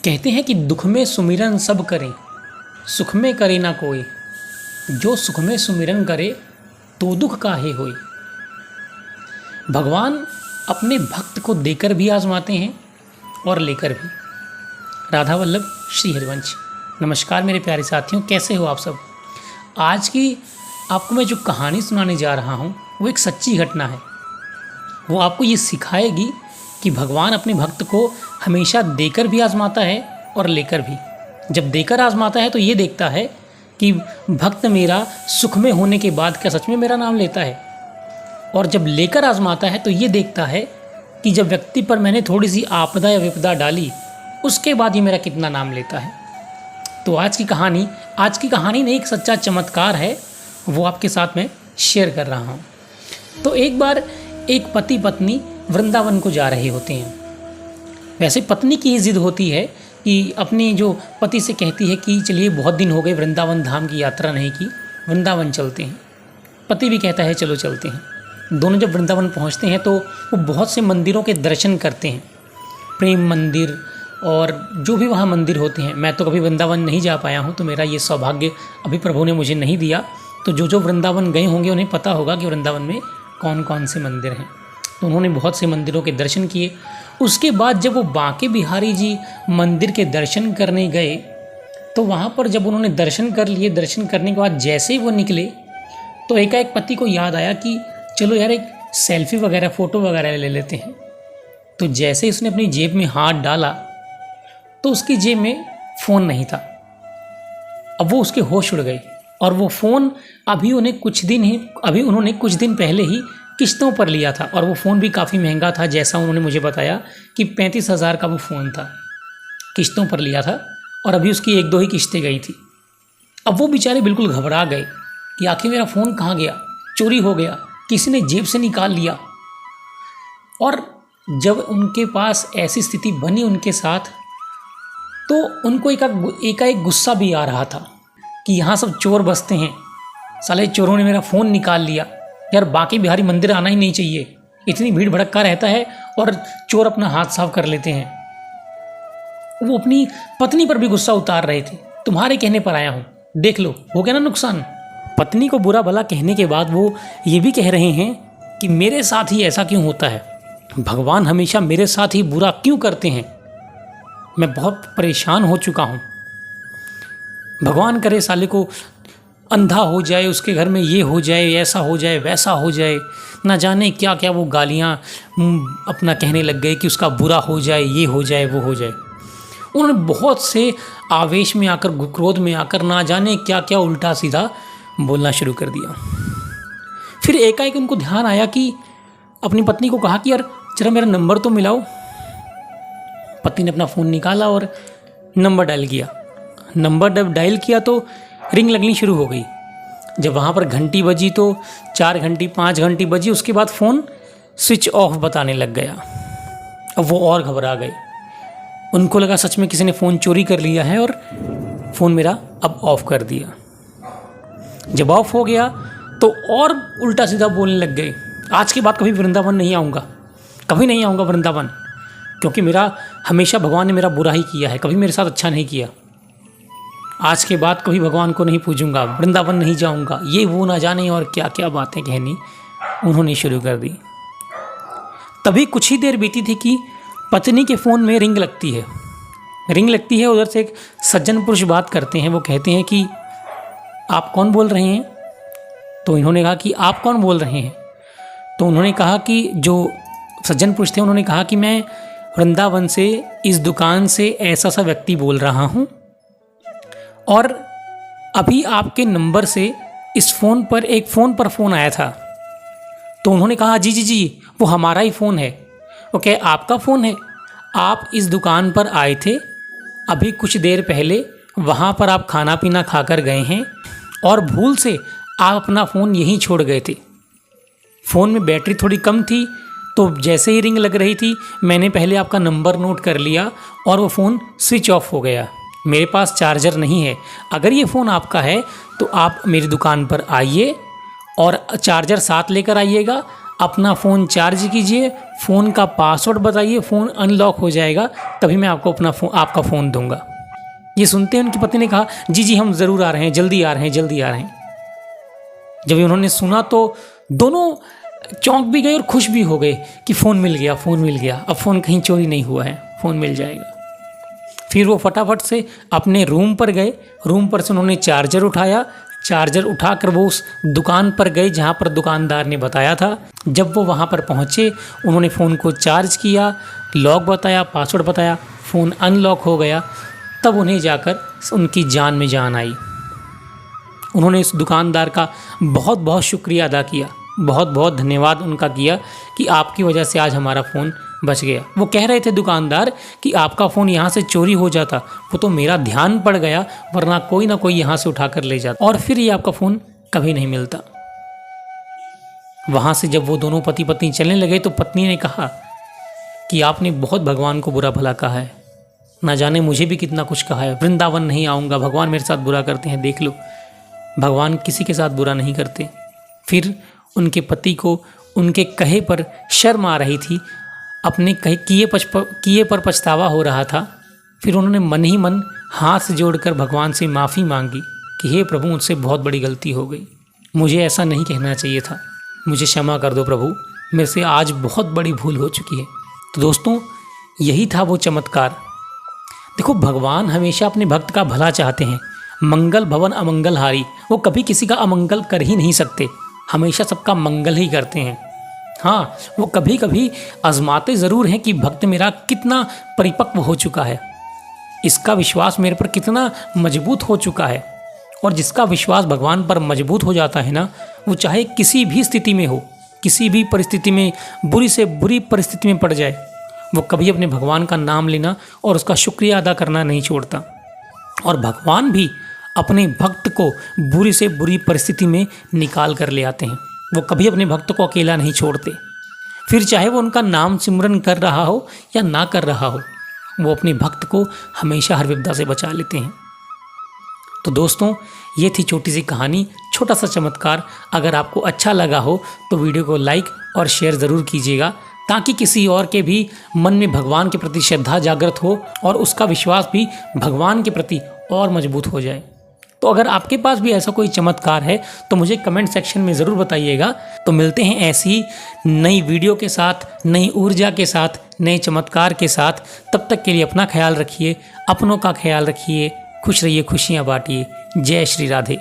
कहते हैं कि दुख में सुमिरन सब करें, सुख में करे ना कोई। जो सुख में सुमिरन करे तो दुख काहे होई। भगवान अपने भक्त को देकर भी आजमाते हैं और लेकर भी। राधा वल्लभ श्री हरिवंश। नमस्कार मेरे प्यारे साथियों, कैसे हो आप सब। आज की आपको मैं जो कहानी सुनाने जा रहा हूँ वो एक सच्ची घटना है। वो आपको ये सिखाएगी कि भगवान अपने भक्त को हमेशा देकर भी आजमाता है और लेकर भी। जब देकर आजमाता है तो ये देखता है कि भक्त मेरा सुख में होने के बाद क्या सच में मेरा नाम लेता है, और जब लेकर आजमाता है तो ये देखता है कि जब व्यक्ति पर मैंने थोड़ी सी आपदा या विपदा डाली उसके बाद ये मेरा कितना नाम लेता है। तो आज की कहानी नहीं, एक सच्चा चमत्कार है, वो आपके साथ में शेयर कर रहा हूँ। तो एक बार एक पति पत्नी वृंदावन को जा रहे होते हैं। वैसे पत्नी की ज़िद होती है कि अपने जो पति से कहती है कि चलिए बहुत दिन हो गए वृंदावन धाम की यात्रा नहीं की, वृंदावन चलते हैं। पति भी कहता है चलो चलते हैं। दोनों जब वृंदावन पहुंचते हैं तो वो बहुत से मंदिरों के दर्शन करते हैं, प्रेम मंदिर और जो भी वहाँ मंदिर होते हैं। मैं तो कभी वृंदावन नहीं जा पाया हूँ, तो मेरा ये सौभाग्य अभी प्रभु ने मुझे नहीं दिया। तो जो वृंदावन गए होंगे उन्हें पता होगा कि वृंदावन में कौन कौन से मंदिर हैं। तो उन्होंने बहुत से मंदिरों के दर्शन किए। उसके बाद जब वो बांके बिहारी जी मंदिर के दर्शन करने गए तो वहाँ पर जब उन्होंने दर्शन कर लिए, दर्शन करने के बाद जैसे ही वो निकले तो एकाएक पति को याद आया कि चलो यार एक सेल्फी वगैरह फ़ोटो वगैरह ले लेते हैं। तो जैसे ही उसने अपनी जेब में हाथ डाला तो उसकी जेब में फ़ोन नहीं था। अब वो उसके होश उड़ गए, और वो फ़ोन उन्होंने कुछ दिन पहले ही किस्तों पर लिया था, और वो फ़ोन भी काफ़ी महंगा था। जैसा उन्होंने मुझे बताया कि 35,000 का वो फ़ोन था, किस्तों पर लिया था, और अभी उसकी 1-2 ही किस्तें गई थी। अब वो बेचारे बिल्कुल घबरा गए कि आखिर मेरा फ़ोन कहाँ गया, चोरी हो गया, किसी ने जेब से निकाल लिया। और जब उनके पास ऐसी स्थिति बनी उनके साथ, तो उनको एकाएक गुस्सा भी आ रहा था कि यहाँ सब चोर बसते हैं, साले चोरों ने मेरा फ़ोन निकाल लिया। यार बांके बिहारी मंदिर आना ही नहीं चाहिए, इतनी भीड़ भड़क्का रहता है और चोर अपना हाथ साफ कर लेते हैं। वो अपनी पत्नी पर भी गुस्सा उतार रहे थे। तुम्हारे कहने पर आया हूँ, देख लो हो गया ना नुकसान। पत्नी को बुरा भला कहने के बाद वो ये भी कह रहे हैं कि मेरे साथ ही ऐसा क्यों होता है, भगवान हमेशा मेरे साथ ही बुरा क्यों करते हैं। मैं बहुत परेशान हो चुका हूँ। भगवान करे साले को अंधा हो जाए, उसके घर में ये हो जाए, ऐसा हो जाए, वैसा हो जाए, ना जाने क्या क्या वो गालियाँ अपना कहने लग गए कि उसका बुरा हो जाए, ये हो जाए, वो हो जाए। उन्होंने बहुत से आवेश में आकर, क्रोध में आकर ना जाने क्या क्या उल्टा सीधा बोलना शुरू कर दिया। फिर एकाएक उनको ध्यान आया कि अपनी पत्नी को कहा कि यार जरा मेरा नंबर तो मिलाओ। पत्नी ने अपना फ़ोन निकाला और नंबर डायल किया। नंबर जब डायल किया तो रिंग लगनी शुरू हो गई। जब वहाँ पर घंटी बजी तो 4 घंटी 5 घंटी बजी, उसके बाद फ़ोन स्विच ऑफ बताने लग गया। अब वो और घबरा गए। उनको लगा सच में किसी ने फ़ोन चोरी कर लिया है और फ़ोन मेरा अब ऑफ़ कर दिया। जब ऑफ़ हो गया तो और उल्टा सीधा बोलने लग गए, आज के बाद कभी वृंदावन नहीं आऊँगा, कभी नहीं आऊँगा वृंदावन, क्योंकि मेरा हमेशा भगवान ने मेरा बुरा ही किया है, कभी मेरे साथ अच्छा नहीं किया। आज के बाद कभी भगवान को नहीं पूजूंगा, वृंदावन नहीं जाऊंगा, ये वो ना जाने और क्या क्या बातें कहनी उन्होंने शुरू कर दी। तभी कुछ ही देर बीती थी कि पत्नी के फ़ोन में रिंग लगती है। उधर से एक सज्जन पुरुष बात करते हैं। वो कहते हैं कि आप कौन बोल रहे हैं। तो इन्होंने कहा कि आप कौन बोल रहे हैं। तो उन्होंने कहा कि जो सज्जन पुरुष थे उन्होंने कहा कि मैं वृंदावन से, इस दुकान से ऐसा सा व्यक्ति बोल रहा हूँ, और अभी आपके नंबर से इस फ़ोन पर एक फ़ोन आया था। तो उन्होंने कहा जी वो हमारा ही फ़ोन है। ओके, आपका फ़ोन है, आप इस दुकान पर आए थे अभी कुछ देर पहले, वहाँ पर आप खाना पीना खाकर गए हैं और भूल से आप अपना फ़ोन यहीं छोड़ गए थे। फ़ोन में बैटरी थोड़ी कम थी, तो जैसे ही रिंग लग रही थी मैंने पहले आपका नंबर नोट कर लिया और वो फ़ोन स्विच ऑफ हो गया। मेरे पास चार्जर नहीं है। अगर ये फ़ोन आपका है तो आप मेरी दुकान पर आइए और चार्जर साथ लेकर आइएगा। अपना फ़ोन चार्ज कीजिए, फ़ोन का पासवर्ड बताइए, फ़ोन अनलॉक हो जाएगा, तभी मैं आपको आपका फ़ोन दूंगा। ये सुनते हैं उनकी पत्नी ने कहा, जी जी हम ज़रूर आ रहे हैं, जल्दी आ रहे हैं, जल्दी आ रहे हैं। जब उन्होंने सुना तो दोनों चौंक भी गए और खुश भी हो गए कि फ़ोन मिल गया, फ़ोन मिल गया, अब फ़ोन कहीं चोरी नहीं हुआ है, फ़ोन मिल जाएगा। फिर वो फटाफट से अपने रूम पर गए, रूम पर से उन्होंने चार्जर उठाया, चार्जर उठाकर वो उस दुकान पर गए जहाँ पर दुकानदार ने बताया था। जब वो वहाँ पर पहुँचे, उन्होंने फ़ोन को चार्ज किया, लॉक बताया, पासवर्ड बताया, फ़ोन अनलॉक हो गया। तब उन्हें जाकर उनकी जान में जान आई। उन्होंने इस दुकानदार का बहुत बहुत शुक्रिया अदा किया, बहुत बहुत धन्यवाद उनका किया कि आपकी वजह से आज हमारा फ़ोन बच गया। वो कह रहे थे दुकानदार कि आपका फ़ोन यहाँ से चोरी हो जाता, वो तो मेरा ध्यान पड़ गया, वरना कोई ना कोई यहाँ से उठा कर ले जाता और फिर ये आपका फ़ोन कभी नहीं मिलता। वहाँ से जब वो दोनों पति पत्नी चलने लगे तो पत्नी ने कहा कि आपने बहुत भगवान को बुरा भला कहा है, ना जाने मुझे भी कितना कुछ कहा है, वृंदावन नहीं आऊँगा, भगवान मेरे साथ बुरा करते हैं, देख लो भगवान किसी के साथ बुरा नहीं करते। फिर उनके पति को उनके कहे पर शर्म आ रही थी, अपने किए पर पछतावा हो रहा था। फिर उन्होंने मन ही मन हाथ जोड़कर भगवान से माफ़ी मांगी कि हे प्रभु, मुझसे बहुत बड़ी गलती हो गई, मुझे ऐसा नहीं कहना चाहिए था, मुझे क्षमा कर दो प्रभु, मेरे से आज बहुत बड़ी भूल हो चुकी है। तो दोस्तों, यही था वो चमत्कार। देखो, भगवान हमेशा अपने भक्त का भला चाहते हैं। मंगल भवन अमंगल हारी, वो कभी किसी का अमंगल कर ही नहीं सकते, हमेशा सबका मंगल ही करते हैं। हाँ, वो कभी कभी आजमाते ज़रूर हैं कि भक्त मेरा कितना परिपक्व हो चुका है, इसका विश्वास मेरे पर कितना मजबूत हो चुका है। और जिसका विश्वास भगवान पर मजबूत हो जाता है ना, वो चाहे किसी भी स्थिति में हो, किसी भी परिस्थिति में, बुरी से बुरी परिस्थिति में पड़ जाए, वो कभी अपने भगवान का नाम लेना और उसका शुक्रिया अदा करना नहीं छोड़ता। और भगवान भी अपने भक्त को बुरी से बुरी परिस्थिति में निकाल कर ले आते हैं। वो कभी अपने भक्त को अकेला नहीं छोड़ते, फिर चाहे वो उनका नाम सिमरन कर रहा हो या ना कर रहा हो, वो अपने भक्त को हमेशा हर विपदा से बचा लेते हैं। तो दोस्तों, ये थी छोटी सी कहानी, छोटा सा चमत्कार। अगर आपको अच्छा लगा हो तो वीडियो को लाइक और शेयर ज़रूर कीजिएगा, ताकि किसी और के भी मन में भगवान के प्रति श्रद्धा जागृत हो और उसका विश्वास भी भगवान के प्रति और मजबूत हो जाए। तो अगर आपके पास भी ऐसा कोई चमत्कार है तो मुझे कमेंट सेक्शन में ज़रूर बताइएगा। तो मिलते हैं ऐसी नई वीडियो के साथ, नई ऊर्जा के साथ, नए चमत्कार के साथ। तब तक के लिए अपना ख्याल रखिए, अपनों का ख्याल रखिए, खुश रहिए, खुशियाँ बांटिए। जय श्री राधे।